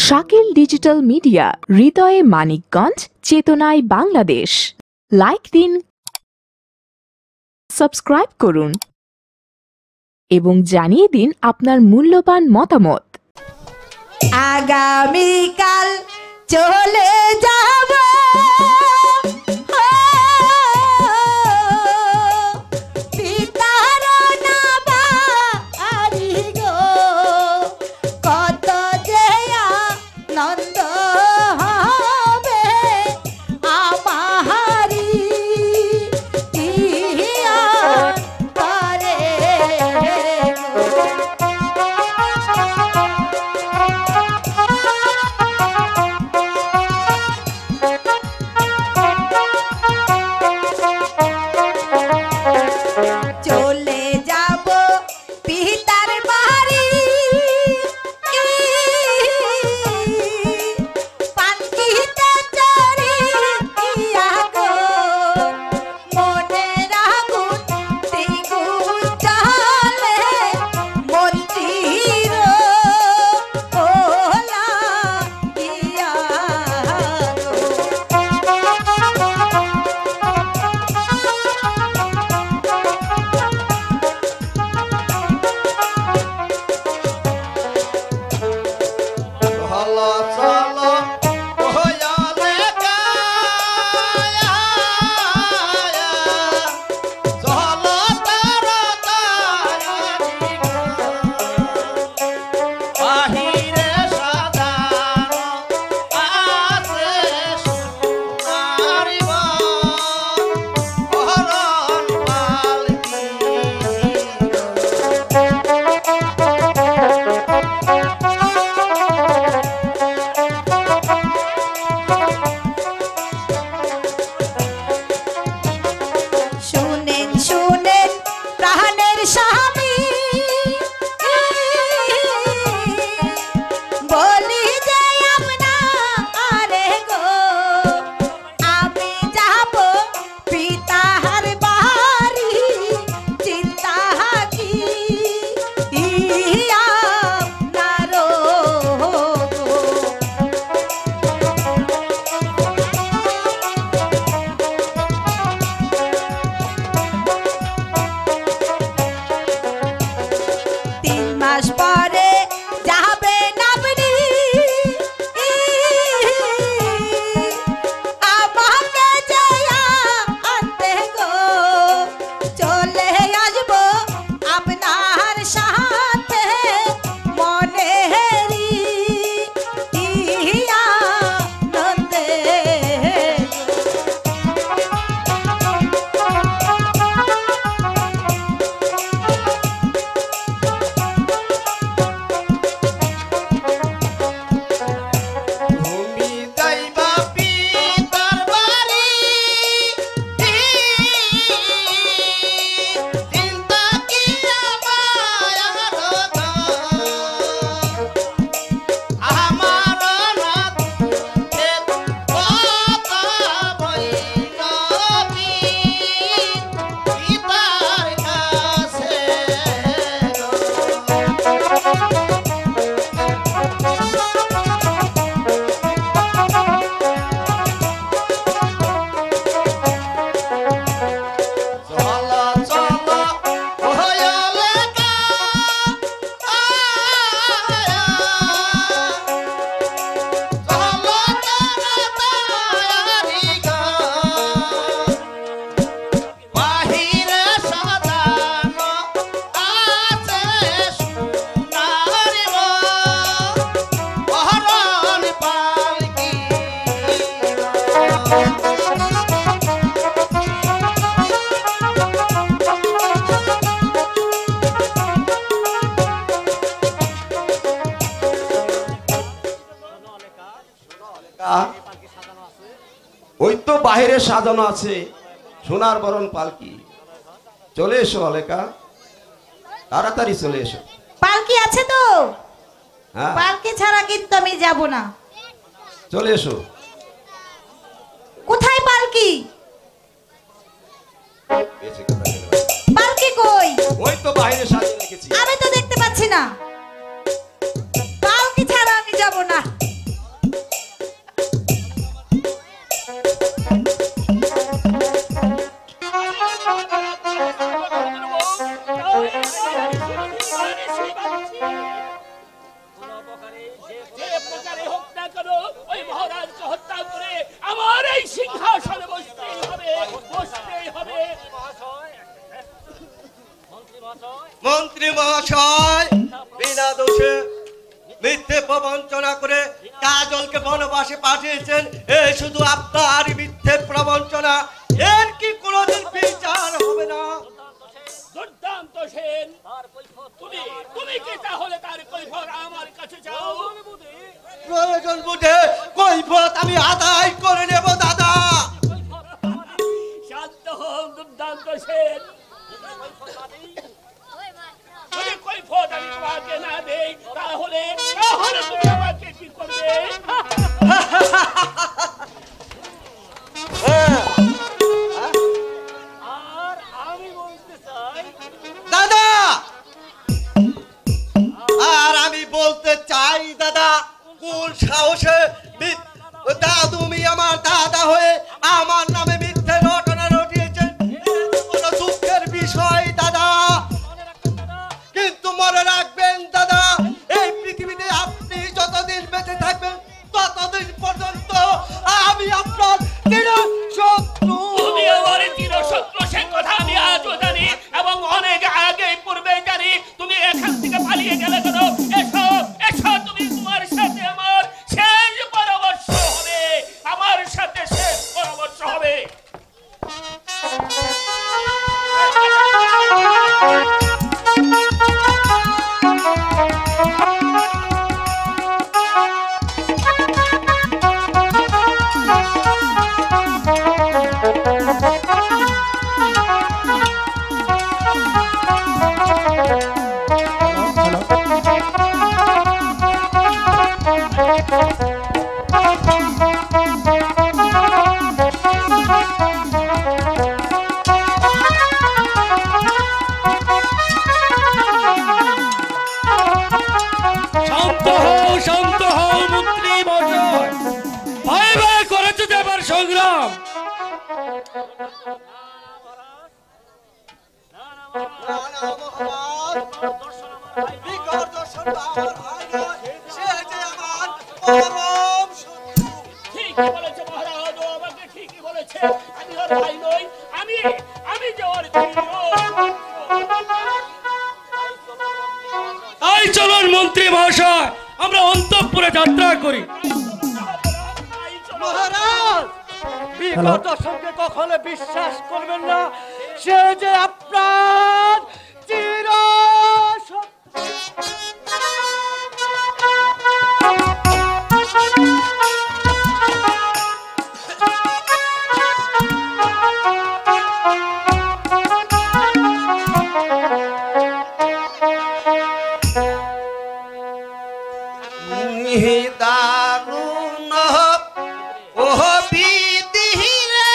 Shakil digital media, হৃদয়ে মানিকগঞ্জ, চেতনায় Bangladesh. Like দিন, সাবস্ক্রাইব করুন এবং জানিয়ে দিন আপনার মূল্যবান মতামত। আগামীকাল চলে যাব ওই তো বাহিরে সাজানো আছে সোনার বরণ পালকি। চলে এসো অলেকা, তাড়াতাড়ি চলে এসো। পালকি আছে তো? হ্যাঁ, পালকি ছাড়া কিন্তু আমি যাব না। চলে এসো। কোথায় পালকি? পালকি কই? ওই তো বাইরে সাজিয়ে রেখেছি। আমি তো দেখতে পাচ্ছি না। পালকি ছাড়া আমি যাব না। মন্ত্রী মহাশয় বিনা দোষে মিথ্যে প্রবঞ্চনা করে কাজলকে বনবাসে পাঠিয়েছেন। এই শুধু আপনার মিথ্যে প্রবঞ্চনা, এর কি কোনোদিন বিচার হবে না? দুর্দান্ত সেন, তুমি কি তাহলে তার কৈফিয়ত আমার কাছে চাও? প্রয়োজন বুঝে কৈফিয়ত আমি আদায় করে নেব দাদা। শান্ত হও দুর্দান্ত সেন, যদি কৈফিয়ত আমি তোমাকে না দেই তাহলে তুমি আমাকে কি করবে? আর আমি বলতে চাই দাদা, আর আমি বলতে চাই দাদা, কোন সাহসে তুমি আমার দাদা হয়ে আমার নামে মিথ্যে রটনা রটিয়েছেন? কোনো দুঃখের বিষয় দাদা, কিন্তু মনে রাখবেন দাদা, এই পৃথিবীতে আপনি যতদিন বেঁচে থাকবেন ততদিন পর্যন্ত আমি আপনার চিরশত্রু। তুমি আমার চিরশত্রু, সে কথা আমি আজও জানি এবং অনেক আগে পূর্বে জানি। তুমি এখান থেকে পালিয়ে গেলে কেন? এসো এসো, তুমি তোমার সাথে আমার শেষ পরামর্শ হবে, আমার সাথে শেষ পরামর্শ হবে। শান্ত হও মন্ত্রী মশাই, ভয় ভয় করেছে দেবার সংগ্রাম। ঠিকই বলেছে মহারাজ, ও আমাকে ঠিকই বলেছে। আমি ওর ভাই নই, আমি যে ওর তাই চলুন মন্ত্রী মহাশয়, আমরা অন্তঃপুরে যাত্রা করি। মহারাজ, বিগত দর্শনকে কখনো বিশ্বাস করবেন না, সে যে আপনার চিরশত্রু। দারুণ ও বিদিলে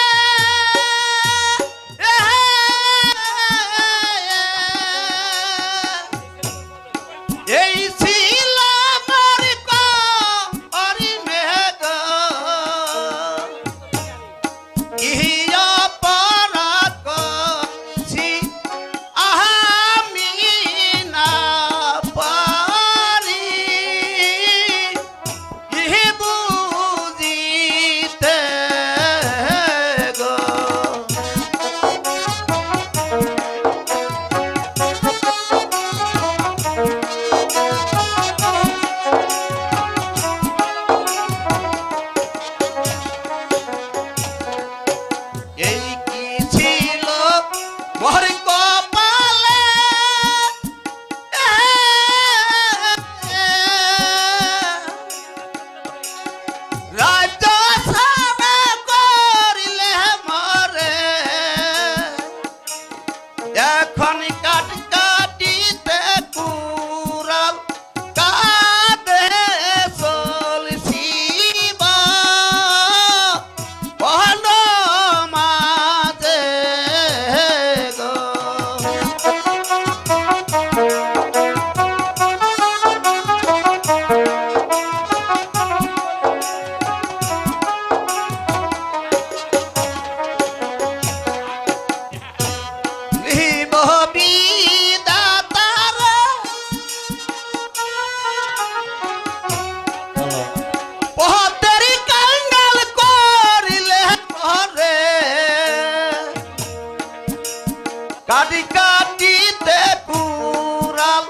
কাটি কাটিতে কুড়াল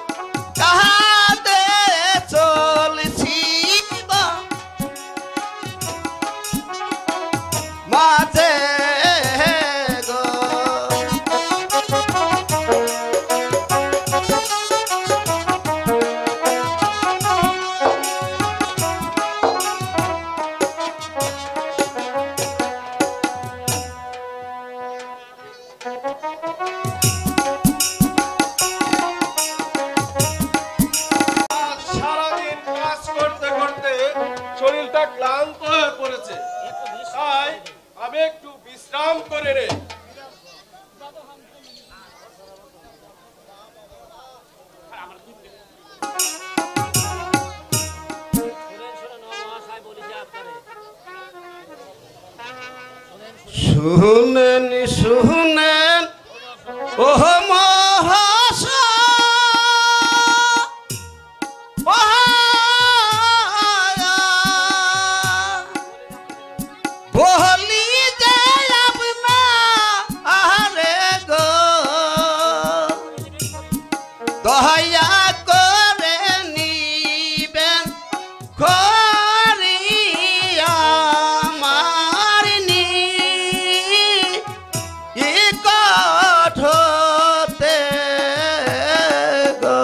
কাহাতে চলছি মাঝে গো সারাদিন কাজ করতে করতে শরীরটা ক্লান্ত হয়ে পড়েছে, তাই আমি একটু বিশ্রাম করে রে। শুনেন শুনেন ওহ মহাশয় বলি যে আপনা আরে গো দয়া করে নিবেন করিয়া মারিনি ই কঠোতে গো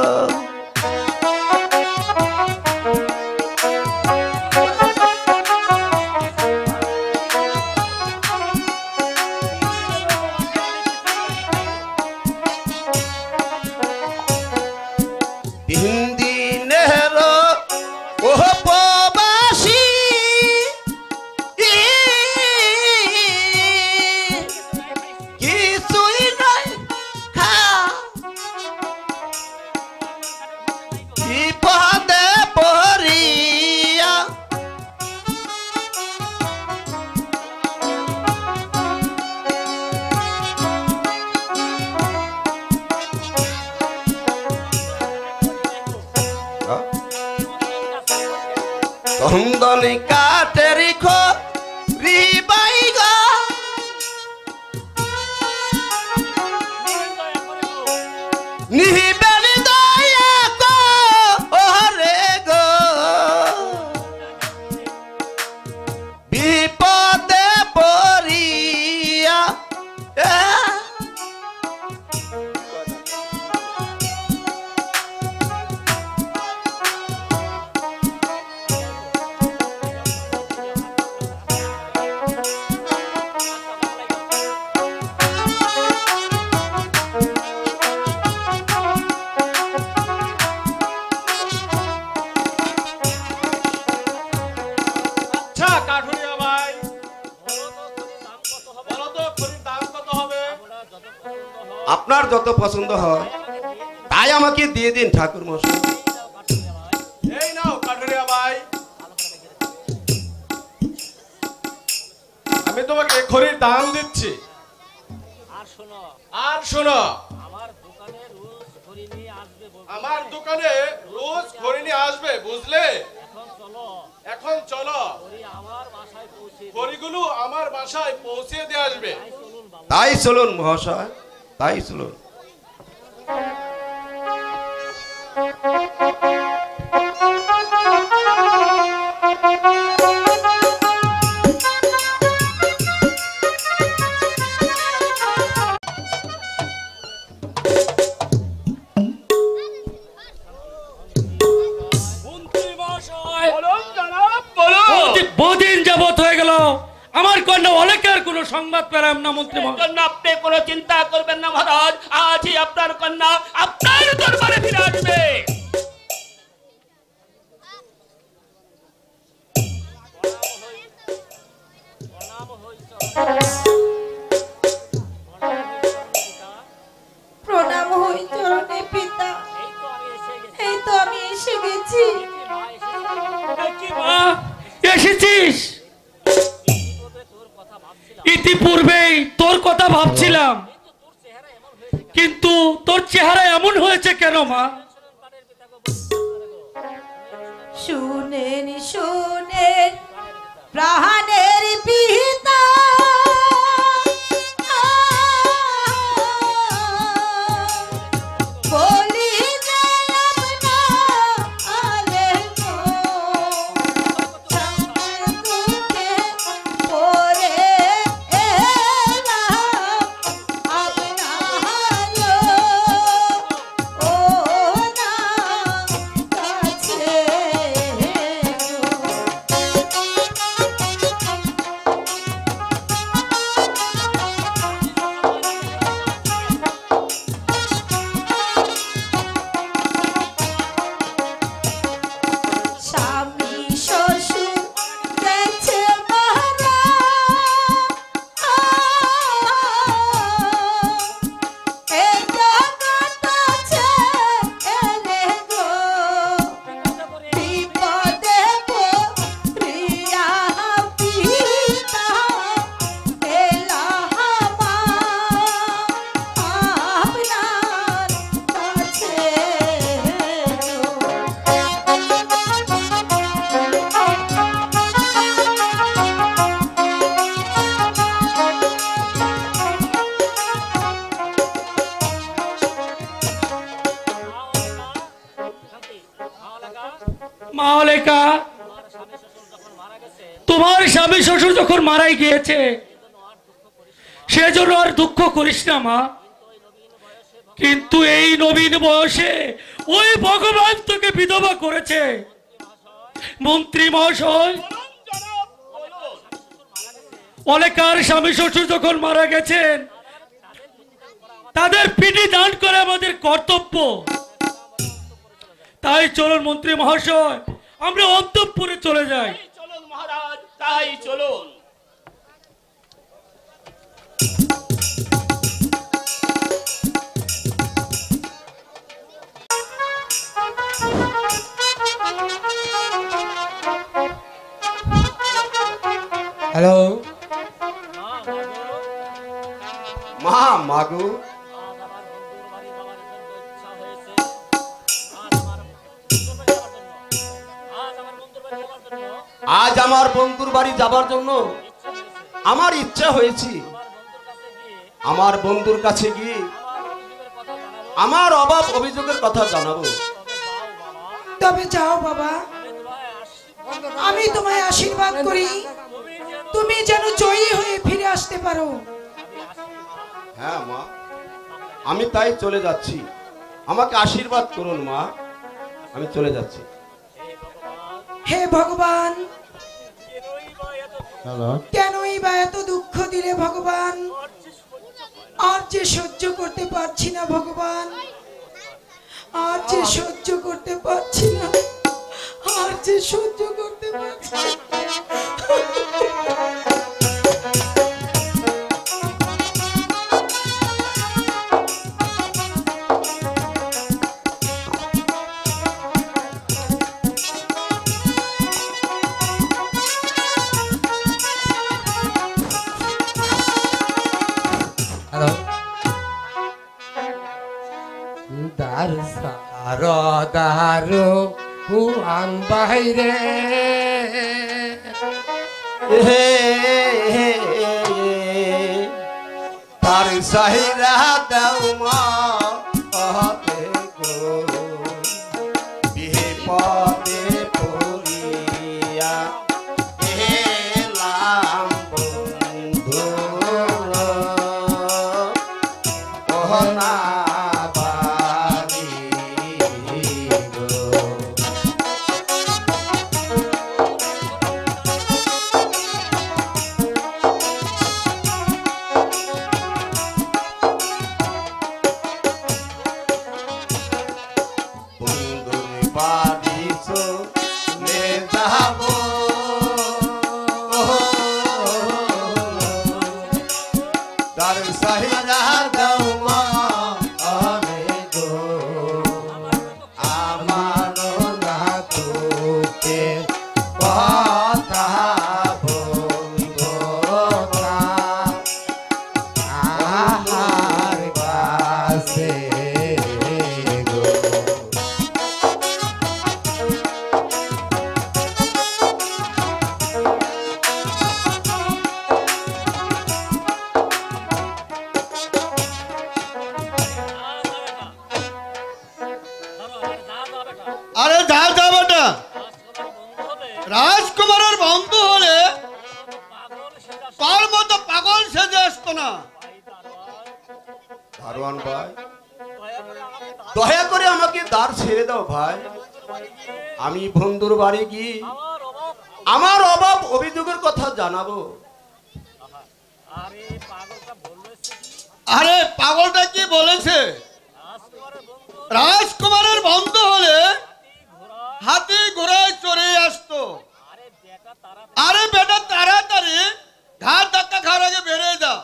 তিন দিনের ওহ প্রবাসী কিছুই নাই বিপদে পড়িয়া চন্দনী কাটের রিবাই গো নিবেন দয়া করে গো বিপদে পড়িয়া আচ্ছা কাঠুরিয়া ভাই, বলো তো খড়ির দাম কত হবে? আপনার যত পছন্দ হয় তাই আমাকে দিয়ে দিন ঠাকুর মশাই। এই নাও কাঠুরিয়া ভাই, আমি তোমাকে খড়ির দাম দিচ্ছি। আর শোনো, আমার দোকানে রোজ খড়ি নিয়ে আসবে, বুঝলে? এখন চলো, খড়িগুলো আমার বাসায় পৌঁছে দিয়ে আসবে। তাই চলুন মহাশয়, তাই চলুন। মন্ত্রী মহাশয়, বলুন জনাব, বলুন। বহুদিন যাবত হয়ে গেল আমার কন্যা অলেকের কোনো সংবাদ পেলাম না মন্ত্রী এর মহাশয়। জন্য আপনি কোনো চিন্তা করবেন না মহারাজ, আজই আপনার কন্যা আপনার দরবারে ফিরে আসবে। প্রণাম হই চরণে পিতা। এই তো আমি এসে গেছি। মা, এসেছিস? ইতিপূর্বেই তোর কথা ভাবছিলাম, কিন্তু তোর চেহারা এমন হয়েছে কেন মা? শুনেন শুনেন প্রাণের পিতা, মা অলেকা, তোমার স্বামী শ্বশুর যখন মারাই গিয়েছে সেজন্য আর দুঃখ করিস না মা। কিন্তু এই নবীন বয়সে ওই ভগবান তোকে বিধবা করেছে। মন্ত্রী মহাশয়, অলেকার স্বামী শ্বশুর যখন মারা গেছেন তাদের পিঠে দান করে আমাদের কর্তব্য। তাই চলুন মন্ত্রী মহাশয়, আমরা অন্তঃপুরে চলে যাই। চলুন মহারাজ, তাই চলুন। হ্যালো, মা মাগো, আজ আমার বন্ধুর বাড়ি যাবার জন্য আমার ইচ্ছা হয়েছে। আমার বন্ধুর কাছে গিয়ে আমার অভাব অভিযোগের কথা জানাবো। তবে যাও বাবা, আমি তোমায় আশীর্বাদ করি তুমি যেন জয়ী হয়ে ফিরে আসতে পারো। হ্যাঁ মা, আমি তাই চলে যাচ্ছি। আমাকে আশীর্বাদ করুন মা, আমি চলে যাচ্ছি। হে ভগবান, কেনই বা এত দুঃখ দিলে ভগবান? আর যে সহ্য করতে পারছি না ভগবান, আর যে সহ্য করতে পারছি না, আর যে সহ্য করতে পারছি না। হ্যালো, দার সারো দারো হুয়ান বাইরে তার সাহিরা দাও মা পথে গো, বিপদে পড়িয়া এলাম বন্ধু ওহনা বাড়ি গো। বন্ধুর বাড়ি চলে যাব, তার সাহিরা দাও মা আমি গো, আমার না তোকে কথা বলবো না আমার কাছে গো। আরে যা যা বেটা, রাজকুমারের বন্ধু হলে তোর মতো পাগল সেজে আসতো না। দারোয়ান ভাই, দয়া করে আমাকে দ্বার ছেড়ে দাও ভাই। আমি বন্ধুর বাড়ি গিয়ে আমার অভাব অভিযোগের কথা জানাবো। আরে পাগলটা কি বলেছে? রাজকুমারের বন্ধু হলে হাতি ঘোড়ায় চড়ে আসতো। আরে বেটা তাড়াতাড়ি ঘাট ধাক্কা খাওয়ার আগে বেরিয়ে যা।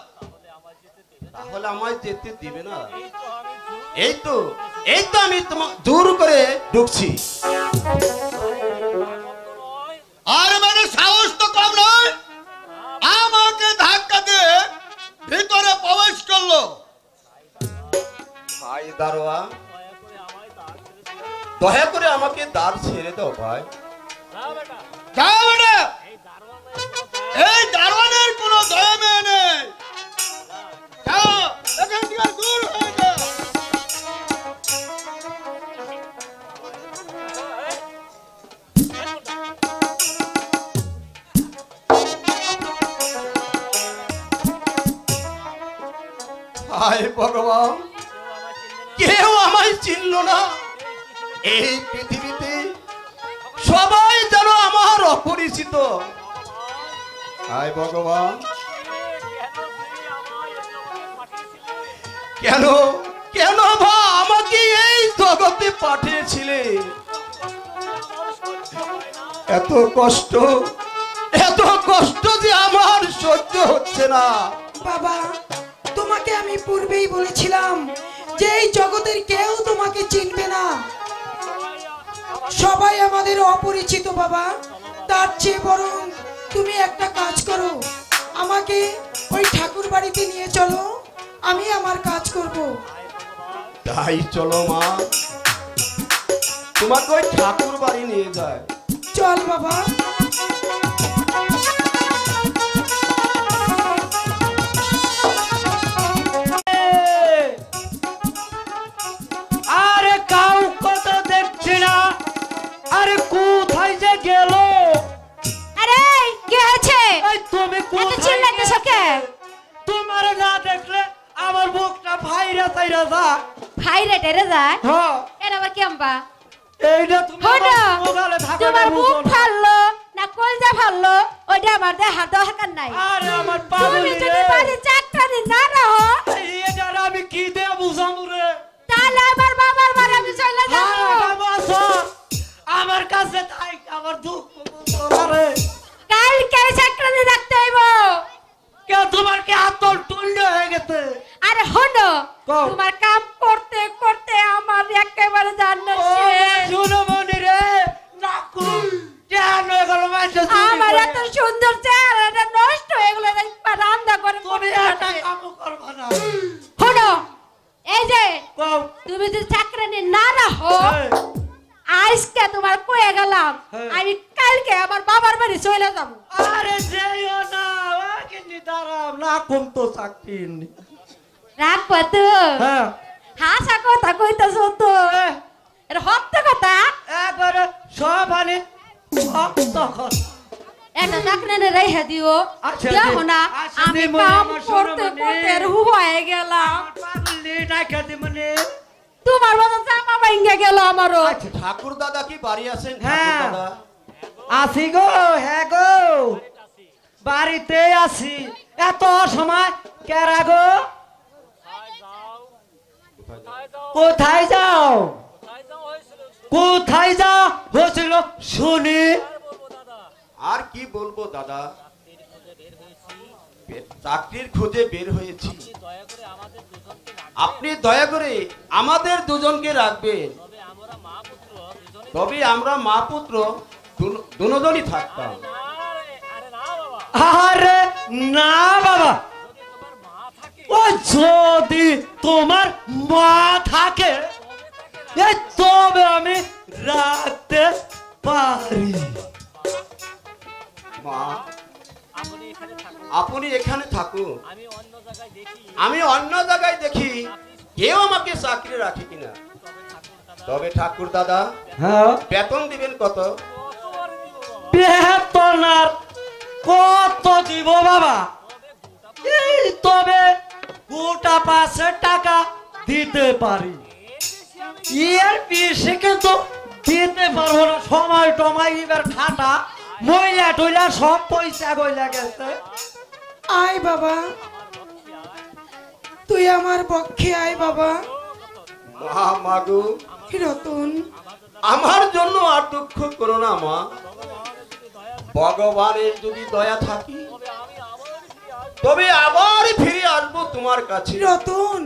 তাহলে আমায় যেতে দিবে না? এই তো আমি তোমাকে জোর করে ঢুকছি। আরে মানে সাহস তো কম নয়, আমাকে ধাক্কা দিয়ে ভিতরে প্রবেশ করলো। ভাই দারোয়ান, দয়া করে আমাকে দ্বার ছেড়ে দাও ভাই। যা বেটা, এই দারোয়ানের কোনো দয়া মেয়ে নেই। যাও, এখান থেকে দূর হয়ে যা। কেউ আমায় চিনল না। এই পৃথিবীতে সবাই যেন আমার অপরিচিত। হায় ভগবান, কেন কেন ভা আমাকে এই জগতে পাঠিয়েছিলে? এত কষ্ট যে আমার সহ্য হচ্ছে না। বাবা, তোমাকে আমি পূর্বেই বলেছিলাম যে এই জগতের কেউ তোমাকে চিনবে না, সবাই আমাদের অপরিচিত বাবা। তার চেয়ে বরং তুমি একটা কাজ করো, আমাকে ওই ঠাকুর বাড়িতে নিয়ে চলো, আমি আমার কাজ করব। তাই চলো মা, তোমাকে ওই ঠাকুর বাড়ি নিয়ে যায়। চল বাবা। আরে কাউ কত দেখছি না, আরে কোথায় যে গেল? আরে কি হয়েছে? এই তুমি এত কোথায় চিল্লাইতেছো কে? তোমার না দেখলে আমার বুকটা ভাইরা তাইরা যা। ভাই রে টেরে যায়। হ্যাঁ, এরা আবার কেমবা? এইটা তুমি হলো মোগালে থাকো তোমার না, মুখ বুঝো না। ফাললো না কলজা ফাললো, ওইটা আমার দেহা দরকার নাই। আরে আমার তুমি পাগল যদি বাড়ি চাকরা দিন না রাহো, এটার আমি কি দে বুঝামু রে? তাহলে আমার বাবার বাড়ি আমি চলে যাব। আরে বাবা, আমার কাছে তাই আমার দুঃখ করে। কালকে চাকরা দিয়ে রাখতে হইব। কে তোমার কি আতল টুল্ড হয়ে গেছে? আরে হলো কও। তোমার কাম করতে করতে আমার একেবারে জান্নাত ও শেষ। শুনো মনি রে, না কুল জান হয়ে গেল মাঝে। আমার এত সুন্দর চেহারাটা নষ্ট হয়ে গেল, রান্না করে তুমি একটা কাম করবা না। হলো এই যে কও। তুমি যদি চাকরানি না রাখো, এই, আজকে তোমার কয়ে গেলাম হ্যাঁ। আমি কালকে আমার বাবার বাড়ি চলে যাব। আরে যেও না, ও কিন্তু দাঁড়াও না, কম তো চাকরি নি। রাখবো তো? হ্যাঁ, হাসা কথা কইতেছ তো, এটা হত্যা কথা। একবারে সব আনে তখন। একটা চাকরানি রেখে দিও, আচ্ছা, দেখো না আচ্ছা, আমি দিবো, কাম আমার করতে সোনামণি। করতে রুহ হয়ে গেলাম। পাগলি ডাকা দি মানে। তোমার মতো চাপা ভাঙ্গে গেল আমারও। আচ্ছা, ঠাকুর দাদা কি বাড়ি আছেন? হ্যাঁ। ঠাকুর দাদা আসি গো, হ্যাঁ গো, বাড়িতে আসি। এত সময় কেরা গো? কোথায় যাও? কোথায় যাও হয়েছিল শুনি? আর কি বলবো দাদা, চাকরির খোঁজে বের হয়েছি। আপনি দয়া করে আমাদের দুজনকে রাখবেন, তবে আমরা মা পুত্র দুজনই থাকতাম। আরে না বাবা, ও যদি তোমার মা থাকে এই তবে আমি রাখতে পারি। মা, আপনি এখানে থাকুন, আমি অন্য জায়গায় দেখি কেউ আমাকে চাকরি রাখে কিনা। তবে ঠাকুর দাদা, হ্যাঁ, বেতন দিবেন কত? বেতন আর কত দিব বাবা? এই তবে গোটা 500 টাকা দিতে পারি, এর বেশি কিন্তু দিতে পারবো না। সময় টমাই এবার খাটা, ময়লা টইলা সব পয়সা গইলা গেছে। আয় বাবা, তুই আমার পক্ষে আয় বাবা। মা, মাগো, রতন, আমার জন্য আর দুঃখ করো না মা। ভগবানের যদি দয়া থাকি তবে আবার ফিরে আসবো তোমার কাছে। রতন,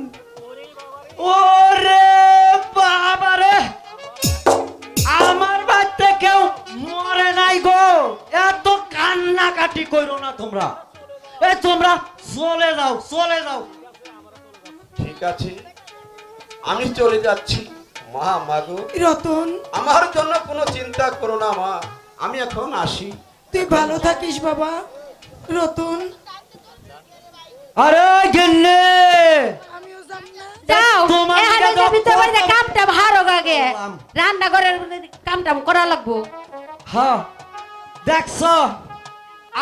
ওরে বাবা রে, আমার বাড়িতে কেউ মরে নাই গো। এত কান্নাকাটি করো না তোমরা, এ তোমরা চলে যাও, চলে যাও। ঠিক আছে, আমি চলে যাচ্ছি। মা, মাগো, রতন, আমার জন্য কোনো চিন্তা করো না মা, আমি এখন আসি। তুই ভালো থাকিস বাবা। রতন, আরে গেন্নে, আমিও যাব না। যাও, তোমার এখানে জায়গা যাবি তো বাইরে কত- কামটা ভালো আগে। রান্না ঘরের কামটা করা লাগবো। হ্যাঁ দেখছ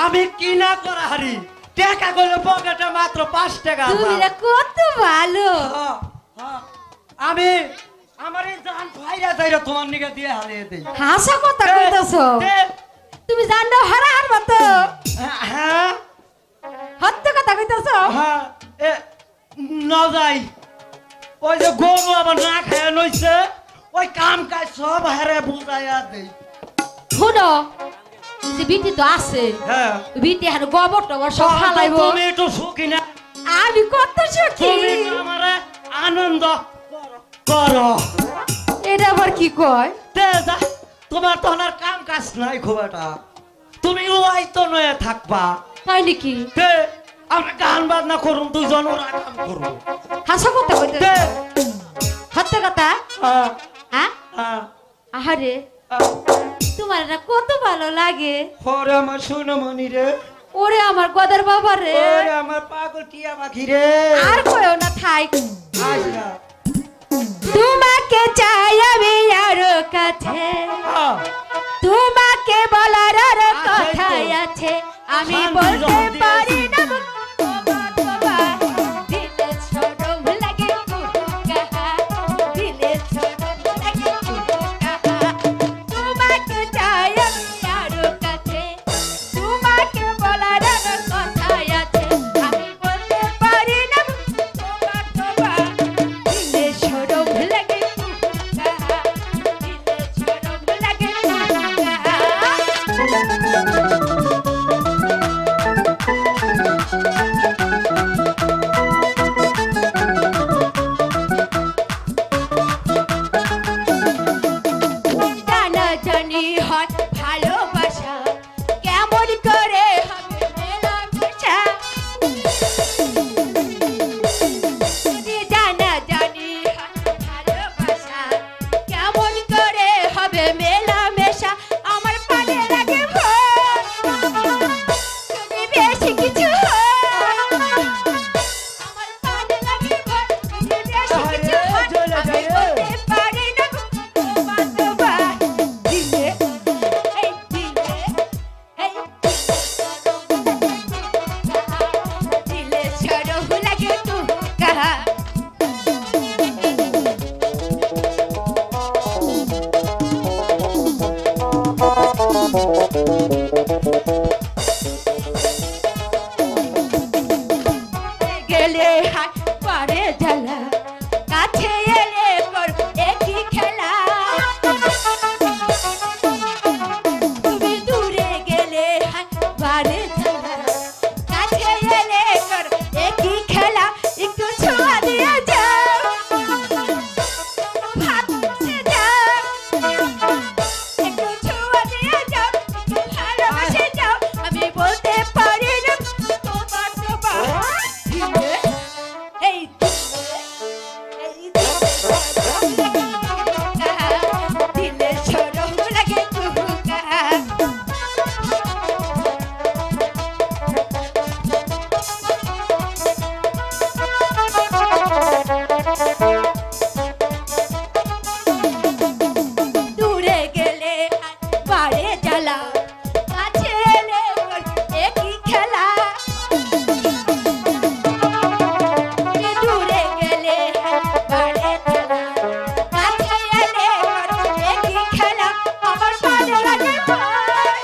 আমি কি না করা হারি, টাকা গেলে পকেটে মাত্র 5 টাকা আছে। তুমি রে কত ভালো। হ্যাঁ, আমি আমার এই জান ফাইরা যাইরা তোমার নিকে দিয়ে হারিয়ে দেই হাসা কথা কইতাছো তুমি জানো হারা হারবা তো হ্যাঁ সত্য কথা কইতাছো হ্যাঁ এ না যাই ওই যে গরু আবার না খায় নইছে ওই কাম কাজ সব হারে বুঝাইয়া দেই শুনো যে বিটি তো আছে হ্যাঁ বিটি আর গোবর টবর সব ফালাইবো তুমি একটু সুখী না আমি কত সুখী তুমি আমারে আনন্দ করো এটা আবার কি কয় তে যা তোমার তো আর কাম কাজ নাই খুব একটা তুমি ওই তো নয় থাকবা তাই নাকি তে আমরা গান বাজনা করুন দুজন ওরা কাম করবো হাসা কথা কইতে তে সত্য কথা হ্যাঁ হ্যাঁ হ্যাঁ আহারে তোমার না কত ভালো লাগে ওরে আমার সোনামণি রে ওরে আমার গদার বাবা রে ওরে আমার পাগল টিয়া পাখি রে আর কইও না থাই আচ্ছা তোমাকে চাই আমি আর কাছে তোমাকে বলার আর কথা আছে আমি বলতে পারি না বাবা দিলে ছড়ম লাগে কুহুকা দিলে ছড়ম লাগে কুহুকা তোমাকে চাই আমি আর কাছে তোমাকে বলার আর কথা আছে আমি বলতে পারি না বাবা দিলে ছড়ম লাগে কুহুকা দিলে ছড়ম লাগে জানা জানি হয় ভালোবাসা কেমন করে হবে মেলামেশা জানা জানি হয় ভালোবাসা কেমন করে হবে মেলামেশা আমার পালে লাগে ভয় তুমি বেশি কিছু আমার পালে লাগে ভয় তুমি বেশি কিছু আমি বলতে পারি না বাবা দিলে এই দিলে এই দিলে ছড়ো লাগে তু কাহা গেলে হাত পারে জ্বালা কাছে এলে কর একই খেলা তুমি দূরে গেলে হাত পারে জ্বালা কাছে এলে কর একই খেলা একটু ছোঁয়া দিয়ে যাও ভাত বসে যাও একটু ছোঁয়া দিয়ে যাও একটু ভালোবাসে যাও আমি বলতে পারি না তোমার দিলে এই দিলে ছড়ো লাগে কুহুকা দূরে গেলে বাড়ে জ্বালা কাছে এলে একই খেলা দূরে গেলে বাড়ে জ্বালা কাছে এলে একই খেলা আমার পালে লাগে ভয়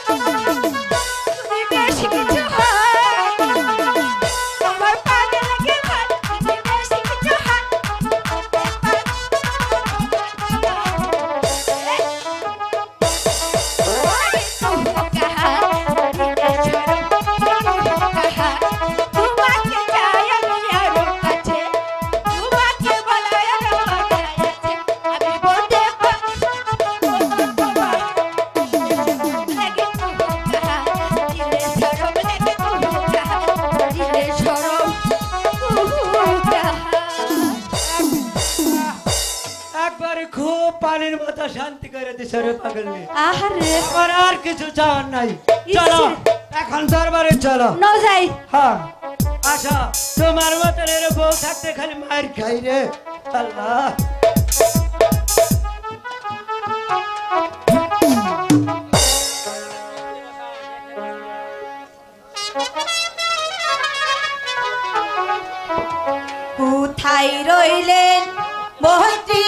তুমি বেশি কিছু হয় আমার পালে লাগে ভয় তুমি বেশি কিছু হয় তোমাকে চাই আমি আরো কাছে তোমাকে বলার আরো কথা আছে আমি বলতে পারি লাগে কুহুকা দিলে ছড়ম লাগে কুহুকা দিলে ছড়ম কুহুকা একবারে খুব পানির মতো শান্তি করে দিছে রে পাগল নে আহারে আমার আর কিছু চাওয়ার নাই চলো এখন দরবারে চলো ন যাই হ্যাঁ আচ্ছা তোমার মতো রে বউ থাকতে খালি মার খাই রে আল্লাহ কোথায় রইলেন মন্ত্রী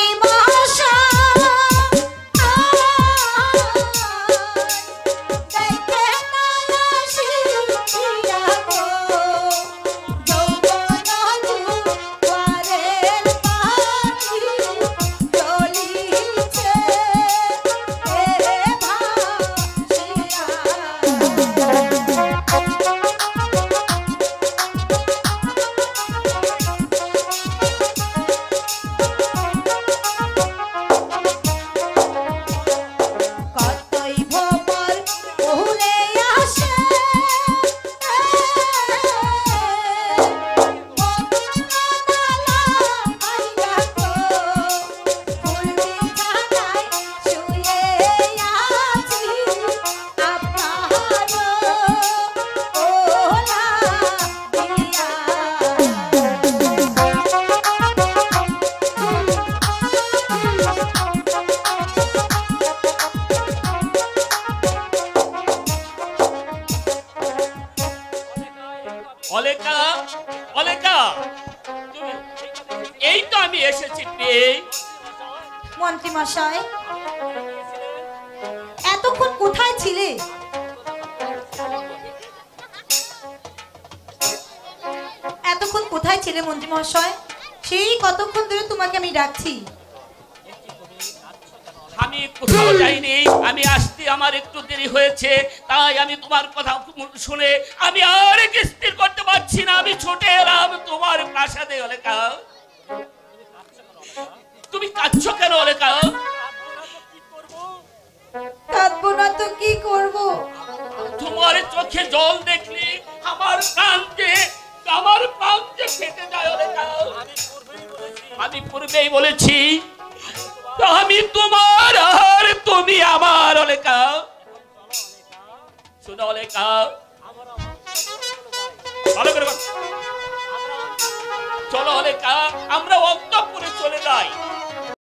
তো আমি এসেছি প্রিয়ে। মন্ত্রী মশাই, এতক্ষণ কোথায় ছিলে? এতক্ষণ কোথায় ছিলে মন্ত্রী মশাই? সেই কতক্ষণ ধরে তোমাকে আমি ডাকছি। আমি কোথাও যাইনি, আমি আসতে আমার একটু দেরি হয়েছে, তাই আমি তোমার কথা শুনে আমি আর স্থির করতে পারছি না, আমি ছুটে এলাম তোমার প্রাসাদে। অলেকা, তুমি কাঁদছো কেন? অলেকা, কাঁদবো না তো কি করব? তোমার চোখে জল দেখলি আমার প্রাণ যে ফেটে যায়। অলেকা, আমি পূর্বেই বলেছি আমি তোমার আর তুমি আমার। অলেকা, শুনো অলেকা, ভালো করে চলো অলেকা, আমরা অন্তঃপুরে চলে যাই।